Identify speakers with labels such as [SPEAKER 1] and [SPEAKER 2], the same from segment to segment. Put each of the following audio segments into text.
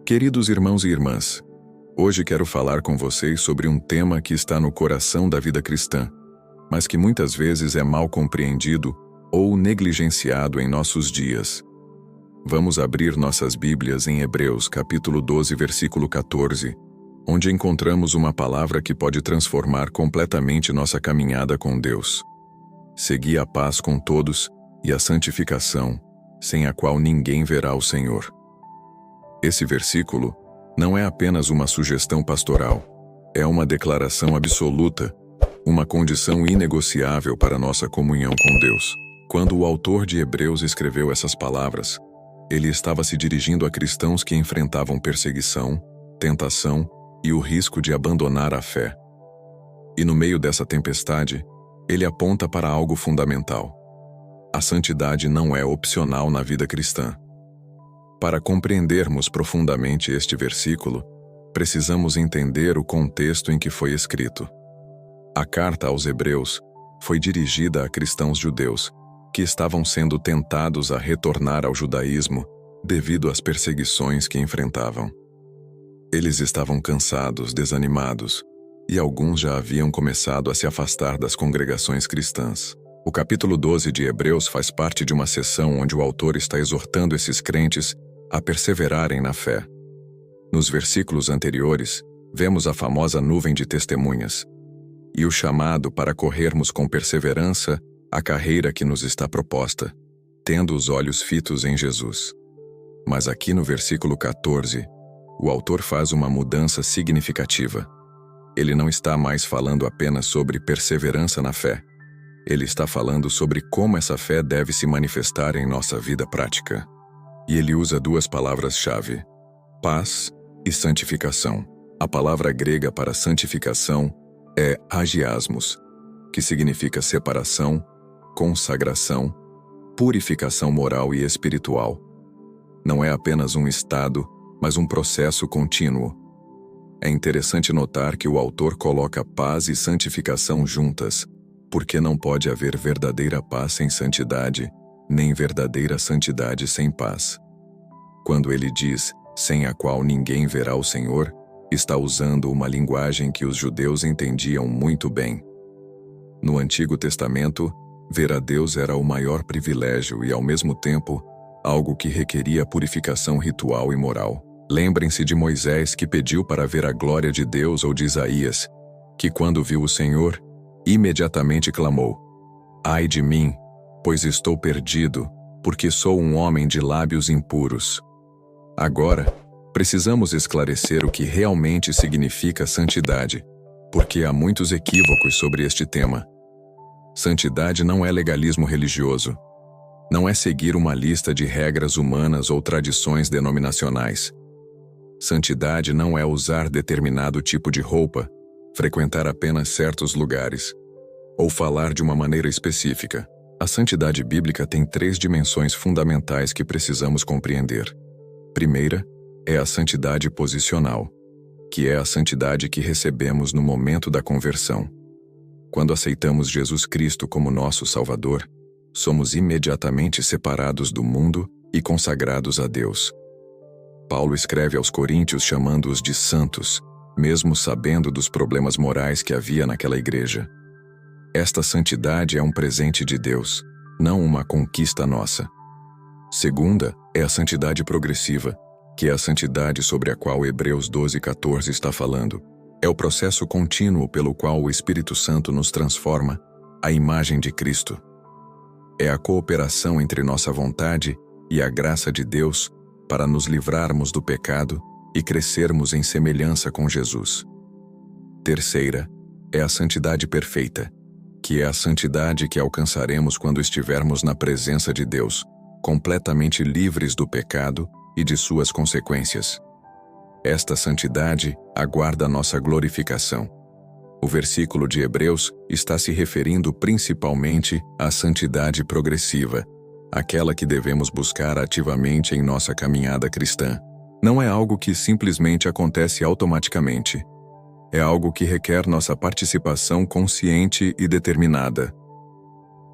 [SPEAKER 1] Queridos irmãos e irmãs, hoje quero falar com vocês sobre um tema que está no coração da vida cristã, mas que muitas vezes é mal compreendido ou negligenciado em nossos dias. Vamos abrir nossas Bíblias em Hebreus capítulo 12, versículo 14, onde encontramos uma palavra que pode transformar completamente nossa caminhada com Deus. Segui a paz com todos e a santificação, sem a qual ninguém verá o Senhor. Esse versículo não é apenas uma sugestão pastoral, é uma declaração absoluta, uma condição inegociável para nossa comunhão com Deus. Quando o autor de Hebreus escreveu essas palavras, ele estava se dirigindo a cristãos que enfrentavam perseguição, tentação e o risco de abandonar a fé. E no meio dessa tempestade, ele aponta para algo fundamental. A santidade não é opcional na vida cristã. Para compreendermos profundamente este versículo, precisamos entender o contexto em que foi escrito. A carta aos Hebreus foi dirigida a cristãos judeus que estavam sendo tentados a retornar ao judaísmo devido às perseguições que enfrentavam. Eles estavam cansados, desanimados, e alguns já haviam começado a se afastar das congregações cristãs. O capítulo 12 de Hebreus faz parte de uma seção onde o autor está exortando esses crentes a perseverarem na fé. Nos versículos anteriores, vemos a famosa nuvem de testemunhas e o chamado para corrermos com perseverança a carreira que nos está proposta, tendo os olhos fitos em Jesus. Mas aqui no versículo 14, o autor faz uma mudança significativa. Ele não está mais falando apenas sobre perseverança na fé. Ele está falando sobre como essa fé deve se manifestar em nossa vida prática. E ele usa duas palavras-chave: paz e santificação. A palavra grega para santificação é agiasmos, que significa separação, consagração, purificação moral e espiritual. Não é apenas um estado, mas um processo contínuo. É interessante notar que o autor coloca paz e santificação juntas, porque não pode haver verdadeira paz sem santidade, nem verdadeira santidade sem paz. Quando ele diz, sem a qual ninguém verá o Senhor, está usando uma linguagem que os judeus entendiam muito bem. No Antigo Testamento, ver a Deus era o maior privilégio e, ao mesmo tempo, algo que requeria purificação ritual e moral. Lembrem-se de Moisés que pediu para ver a glória de Deus, ou de Isaías, que quando viu o Senhor, imediatamente clamou: Ai de mim, pois estou perdido, porque sou um homem de lábios impuros. Agora, precisamos esclarecer o que realmente significa santidade, porque há muitos equívocos sobre este tema. Santidade não é legalismo religioso. Não é seguir uma lista de regras humanas ou tradições denominacionais. Santidade não é usar determinado tipo de roupa, frequentar apenas certos lugares, ou falar de uma maneira específica. A santidade bíblica tem 3 dimensões fundamentais que precisamos compreender. Primeira é a santidade posicional, que é a santidade que recebemos no momento da conversão. Quando aceitamos Jesus Cristo como nosso Salvador, somos imediatamente separados do mundo e consagrados a Deus. Paulo escreve aos Coríntios chamando-os de santos, mesmo sabendo dos problemas morais que havia naquela igreja. Esta santidade é um presente de Deus, não uma conquista nossa. Segunda é a santidade progressiva, que é a santidade sobre a qual Hebreus 12:14 está falando. É o processo contínuo pelo qual o Espírito Santo nos transforma à imagem de Cristo. É a cooperação entre nossa vontade e a graça de Deus para nos livrarmos do pecado e crescermos em semelhança com Jesus. Terceira é a santidade perfeita, que é a santidade que alcançaremos quando estivermos na presença de Deus, completamente livres do pecado e de suas consequências. Esta santidade aguarda nossa glorificação. O versículo de Hebreus está se referindo principalmente à santidade progressiva, aquela que devemos buscar ativamente em nossa caminhada cristã. Não é algo que simplesmente acontece automaticamente. É algo que requer nossa participação consciente e determinada.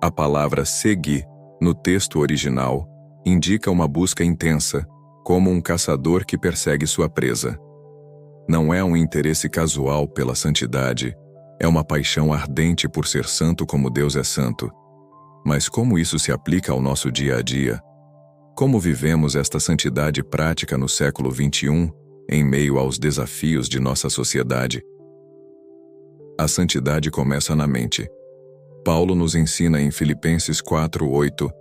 [SPEAKER 1] A palavra seguir, no texto original, indica uma busca intensa, como um caçador que persegue sua presa. Não é um interesse casual pela santidade, é uma paixão ardente por ser santo como Deus é santo. Mas como isso se aplica ao nosso dia a dia? Como vivemos esta santidade prática no século XXI, em meio aos desafios de nossa sociedade? A santidade começa na mente. Paulo nos ensina em Filipenses 4:8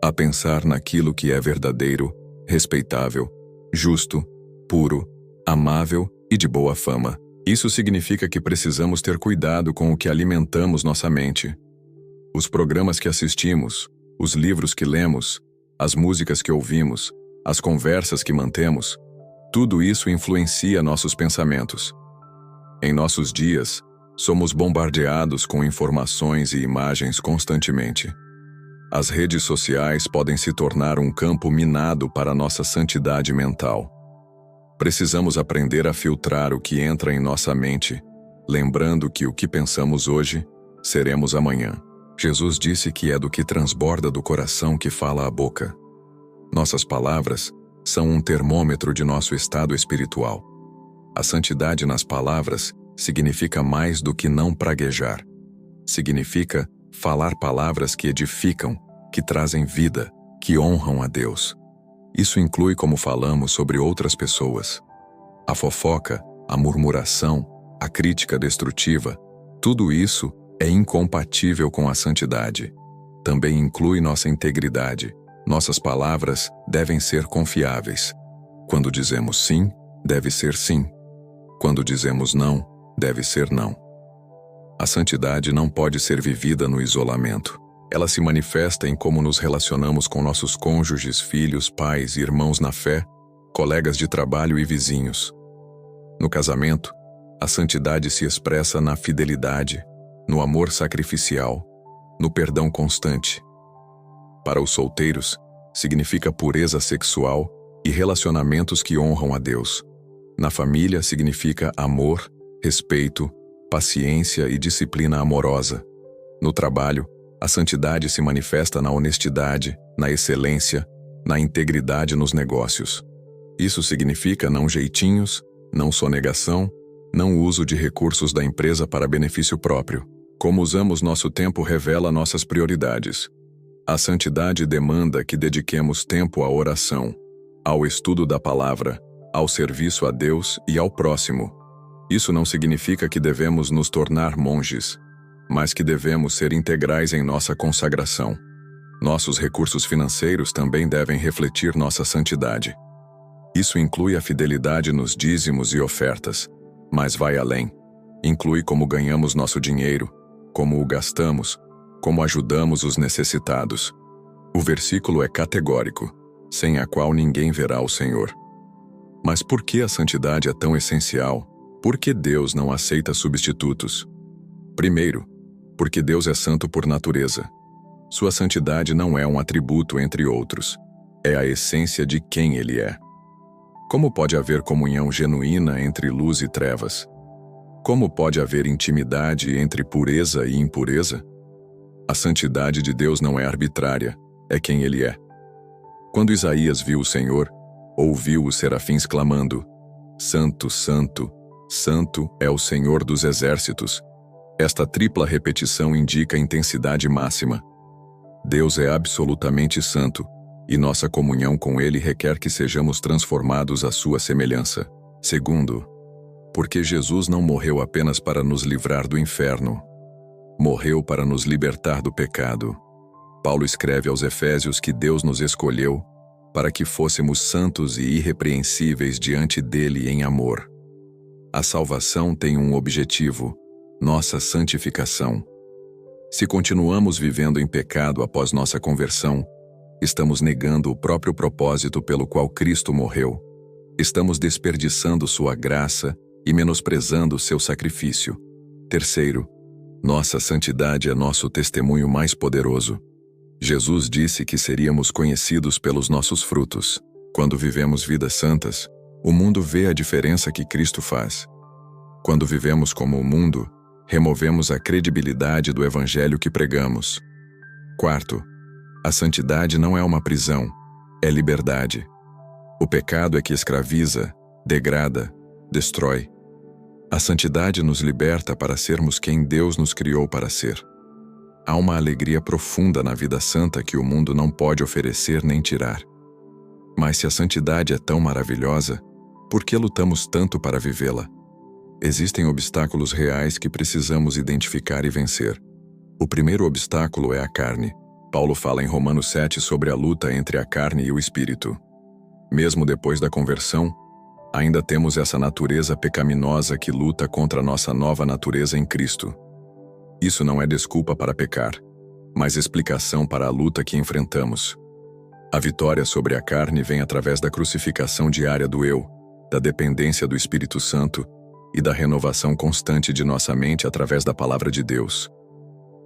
[SPEAKER 1] a pensar naquilo que é verdadeiro, respeitável, justo, puro, amável e de boa fama. Isso significa que precisamos ter cuidado com o que alimentamos nossa mente. Os programas que assistimos, os livros que lemos, as músicas que ouvimos, as conversas que mantemos, tudo isso influencia nossos pensamentos. Em nossos dias, somos bombardeados com informações e imagens constantemente. As redes sociais podem se tornar um campo minado para nossa santidade mental. Precisamos aprender a filtrar o que entra em nossa mente, lembrando que o que pensamos hoje, seremos amanhã. Jesus disse que é do que transborda do coração que fala a boca. Nossas palavras são um termômetro de nosso estado espiritual. A santidade nas palavras significa mais do que não praguejar. Significa falar palavras que edificam, que trazem vida, que honram a Deus. Isso inclui como falamos sobre outras pessoas. A fofoca, a murmuração, a crítica destrutiva, tudo isso é incompatível com a santidade. Também inclui nossa integridade. Nossas palavras devem ser confiáveis. Quando dizemos sim, deve ser sim. Quando dizemos não, deve ser não. A santidade não pode ser vivida no isolamento. Ela se manifesta em como nos relacionamos com nossos cônjuges, filhos, pais e irmãos na fé, colegas de trabalho e vizinhos. No casamento, a santidade se expressa na fidelidade, no amor sacrificial, no perdão constante. Para os solteiros, significa pureza sexual e relacionamentos que honram a Deus. Na família, significa amor, respeito, paciência e disciplina amorosa. No trabalho, a santidade se manifesta na honestidade, na excelência, na integridade nos negócios. Isso significa não jeitinhos, não sonegação, não uso de recursos da empresa para benefício próprio. Como usamos nosso tempo revela nossas prioridades. A santidade demanda que dediquemos tempo à oração, ao estudo da palavra, ao serviço a Deus e ao próximo. Isso não significa que devemos nos tornar monges, mas que devemos ser integrais em nossa consagração. Nossos recursos financeiros também devem refletir nossa santidade. Isso inclui a fidelidade nos dízimos e ofertas, mas vai além. Inclui como ganhamos nosso dinheiro, como o gastamos, como ajudamos os necessitados. O versículo é categórico, sem a qual ninguém verá o Senhor. Mas por que a santidade é tão essencial? Por que Deus não aceita substitutos? Primeiro, porque Deus é santo por natureza. Sua santidade não é um atributo entre outros, é a essência de quem Ele é. Como pode haver comunhão genuína entre luz e trevas? Como pode haver intimidade entre pureza e impureza? A santidade de Deus não é arbitrária, é quem Ele é. Quando Isaías viu o Senhor, ouviu os serafins clamando: Santo, Santo, Santo é o Senhor dos exércitos. Esta tripla repetição indica intensidade máxima. Deus é absolutamente santo, e nossa comunhão com Ele requer que sejamos transformados à sua semelhança. Segundo, porque Jesus não morreu apenas para nos livrar do inferno. Morreu para nos libertar do pecado. Paulo escreve aos Efésios que Deus nos escolheu para que fôssemos santos e irrepreensíveis diante dele em amor. A salvação tem um objetivo: nossa santificação. Se continuamos vivendo em pecado após nossa conversão, estamos negando o próprio propósito pelo qual Cristo morreu. Estamos desperdiçando sua graça e menosprezando seu sacrifício. Terceiro, nossa santidade é nosso testemunho mais poderoso. Jesus disse que seríamos conhecidos pelos nossos frutos. Quando vivemos vidas santas, o mundo vê a diferença que Cristo faz. Quando vivemos como o mundo, removemos a credibilidade do evangelho que pregamos. Quarto, a santidade não é uma prisão, é liberdade. O pecado é que escraviza, degrada, destrói. A santidade nos liberta para sermos quem Deus nos criou para ser. Há uma alegria profunda na vida santa que o mundo não pode oferecer nem tirar. Mas se a santidade é tão maravilhosa, por que lutamos tanto para vivê-la? Existem obstáculos reais que precisamos identificar e vencer. O primeiro obstáculo é a carne. Paulo fala em Romanos 7 sobre a luta entre a carne e o espírito. Mesmo depois da conversão, ainda temos essa natureza pecaminosa que luta contra a nossa nova natureza em Cristo. Isso não é desculpa para pecar, mas explicação para a luta que enfrentamos. A vitória sobre a carne vem através da crucificação diária do eu, da dependência do Espírito Santo e da renovação constante de nossa mente através da Palavra de Deus.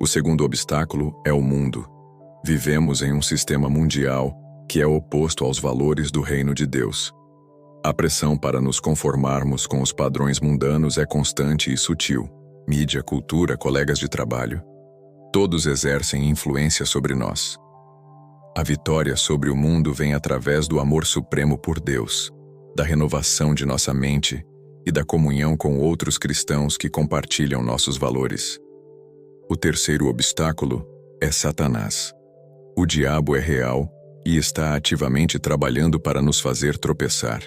[SPEAKER 1] O segundo obstáculo é o mundo. Vivemos em um sistema mundial que é oposto aos valores do reino de Deus. A pressão para nos conformarmos com os padrões mundanos é constante e sutil. Mídia, cultura, colegas de trabalho, todos exercem influência sobre nós. A vitória sobre o mundo vem através do amor supremo por Deus, da renovação de nossa mente e da comunhão com outros cristãos que compartilham nossos valores. O terceiro obstáculo é Satanás. O diabo é real e está ativamente trabalhando para nos fazer tropeçar.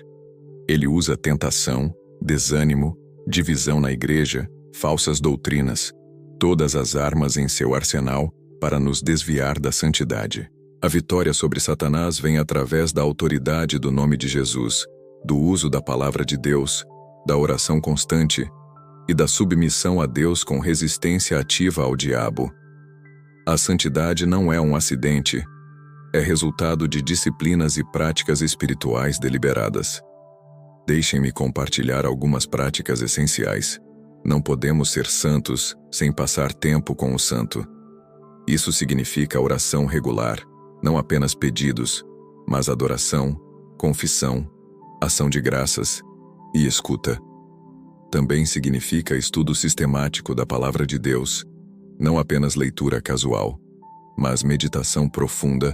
[SPEAKER 1] Ele usa tentação, desânimo, divisão na igreja, falsas doutrinas, todas as armas em seu arsenal para nos desviar da santidade. A vitória sobre Satanás vem através da autoridade do nome de Jesus, do uso da palavra de Deus, da oração constante e da submissão a Deus com resistência ativa ao diabo. A santidade não é um acidente, é resultado de disciplinas e práticas espirituais deliberadas. Deixem-me compartilhar algumas práticas essenciais. Não podemos ser santos sem passar tempo com o santo. Isso significa oração regular, não apenas pedidos, mas adoração, confissão, ação de graças e escuta. Também significa estudo sistemático da Palavra de Deus, não apenas leitura casual, mas meditação profunda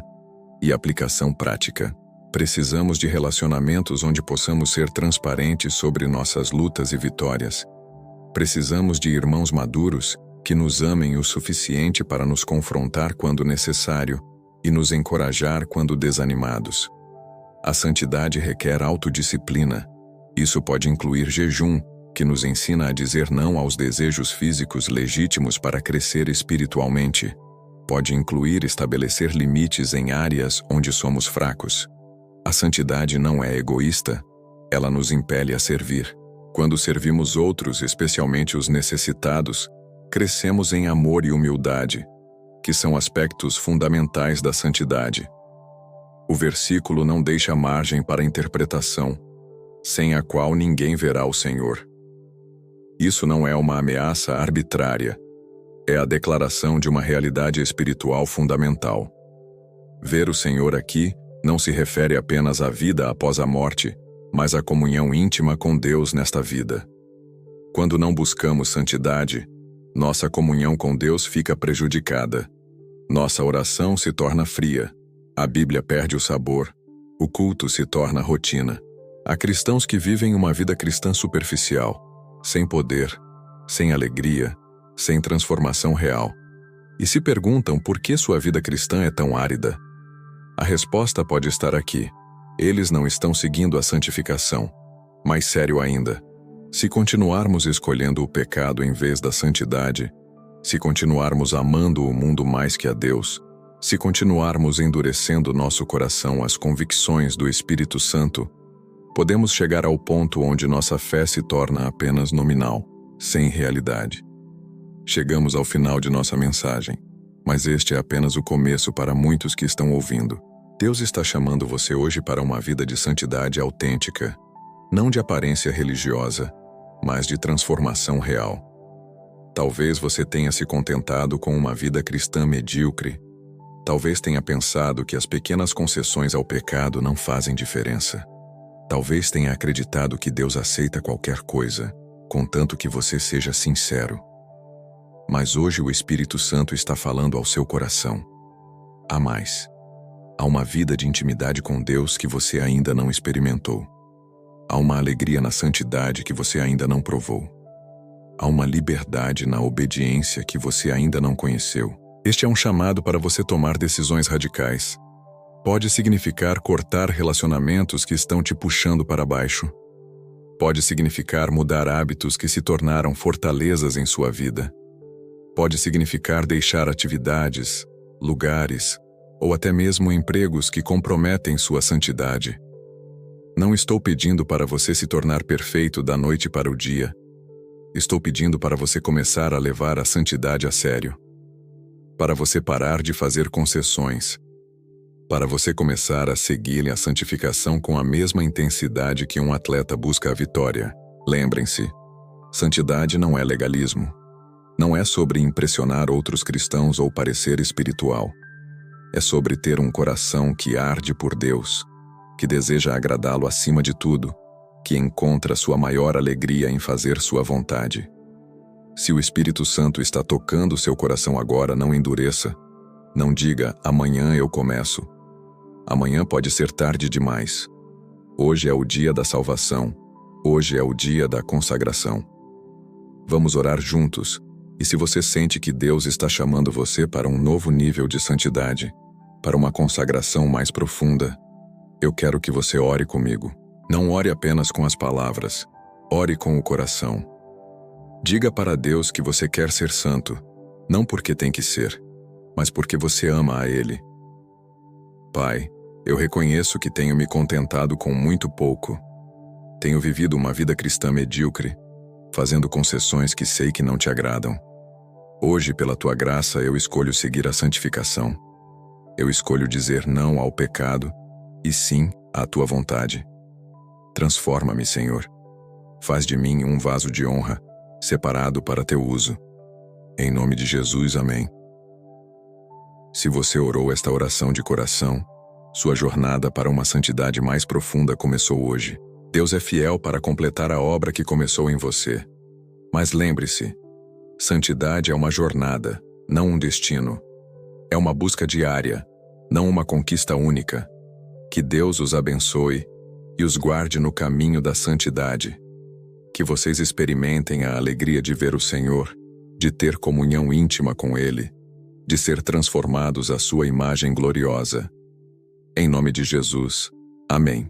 [SPEAKER 1] e aplicação prática. Precisamos de relacionamentos onde possamos ser transparentes sobre nossas lutas e vitórias. Precisamos de irmãos maduros que nos amem o suficiente para nos confrontar quando necessário e nos encorajar quando desanimados. A santidade requer autodisciplina. Isso pode incluir jejum, que nos ensina a dizer não aos desejos físicos legítimos para crescer espiritualmente. Pode incluir estabelecer limites em áreas onde somos fracos. A santidade não é egoísta, ela nos impele a servir. Quando servimos outros, especialmente os necessitados, crescemos em amor e humildade, que são aspectos fundamentais da santidade. O versículo não deixa margem para interpretação, sem a qual ninguém verá o Senhor. Isso não é uma ameaça arbitrária, é a declaração de uma realidade espiritual fundamental. Ver o Senhor aqui não se refere apenas à vida após a morte, mas à comunhão íntima com Deus nesta vida. Quando não buscamos santidade, nossa comunhão com Deus fica prejudicada. Nossa oração se torna fria, a Bíblia perde o sabor, o culto se torna rotina. Há cristãos que vivem uma vida cristã superficial, sem poder, sem alegria, sem transformação real. E se perguntam por que sua vida cristã é tão árida. A resposta pode estar aqui. Eles não estão seguindo a santificação. Mais sério ainda, se continuarmos escolhendo o pecado em vez da santidade, se continuarmos amando o mundo mais que a Deus, se continuarmos endurecendo nosso coração às convicções do Espírito Santo, podemos chegar ao ponto onde nossa fé se torna apenas nominal, sem realidade. Chegamos ao final de nossa mensagem, mas este é apenas o começo para muitos que estão ouvindo. Deus está chamando você hoje para uma vida de santidade autêntica, não de aparência religiosa, mas de transformação real. Talvez você tenha se contentado com uma vida cristã medíocre. Talvez tenha pensado que as pequenas concessões ao pecado não fazem diferença. Talvez tenha acreditado que Deus aceita qualquer coisa, contanto que você seja sincero. Mas hoje o Espírito Santo está falando ao seu coração. Há mais. Há uma vida de intimidade com Deus que você ainda não experimentou. Há uma alegria na santidade que você ainda não provou. Há uma liberdade na obediência que você ainda não conheceu. Este é um chamado para você tomar decisões radicais. Pode significar cortar relacionamentos que estão te puxando para baixo. Pode significar mudar hábitos que se tornaram fortalezas em sua vida. Pode significar deixar atividades, lugares, ou até mesmo empregos que comprometem sua santidade. Não estou pedindo para você se tornar perfeito da noite para o dia. Estou pedindo para você começar a levar a santidade a sério. Para você parar de fazer concessões. Para você começar a seguir a santificação com a mesma intensidade que um atleta busca a vitória. Lembrem-se, santidade não é legalismo. Não é sobre impressionar outros cristãos ou parecer espiritual. É sobre ter um coração que arde por Deus, que deseja agradá-lo acima de tudo, que encontra sua maior alegria em fazer sua vontade. Se o Espírito Santo está tocando seu coração agora, não endureça. Não diga, amanhã eu começo. Amanhã pode ser tarde demais. Hoje é o dia da salvação. Hoje é o dia da consagração. Vamos orar juntos. E se você sente que Deus está chamando você para um novo nível de santidade, para uma consagração mais profunda, eu quero que você ore comigo. Não ore apenas com as palavras, ore com o coração. Diga para Deus que você quer ser santo, não porque tem que ser, mas porque você ama a Ele. Pai, eu reconheço que tenho me contentado com muito pouco. Tenho vivido uma vida cristã medíocre, fazendo concessões que sei que não te agradam. Hoje, pela tua graça, eu escolho seguir a santificação. Eu escolho dizer não ao pecado e sim à tua vontade. Transforma-me, Senhor. Faz de mim um vaso de honra, separado para teu uso. Em nome de Jesus, amém. Se você orou esta oração de coração, sua jornada para uma santidade mais profunda começou hoje. Deus é fiel para completar a obra que começou em você. Mas lembre-se, santidade é uma jornada, não um destino. É uma busca diária, não uma conquista única. Que Deus os abençoe e os guarde no caminho da santidade. Que vocês experimentem a alegria de ver o Senhor, de ter comunhão íntima com Ele, de ser transformados à sua imagem gloriosa. Em nome de Jesus. Amém.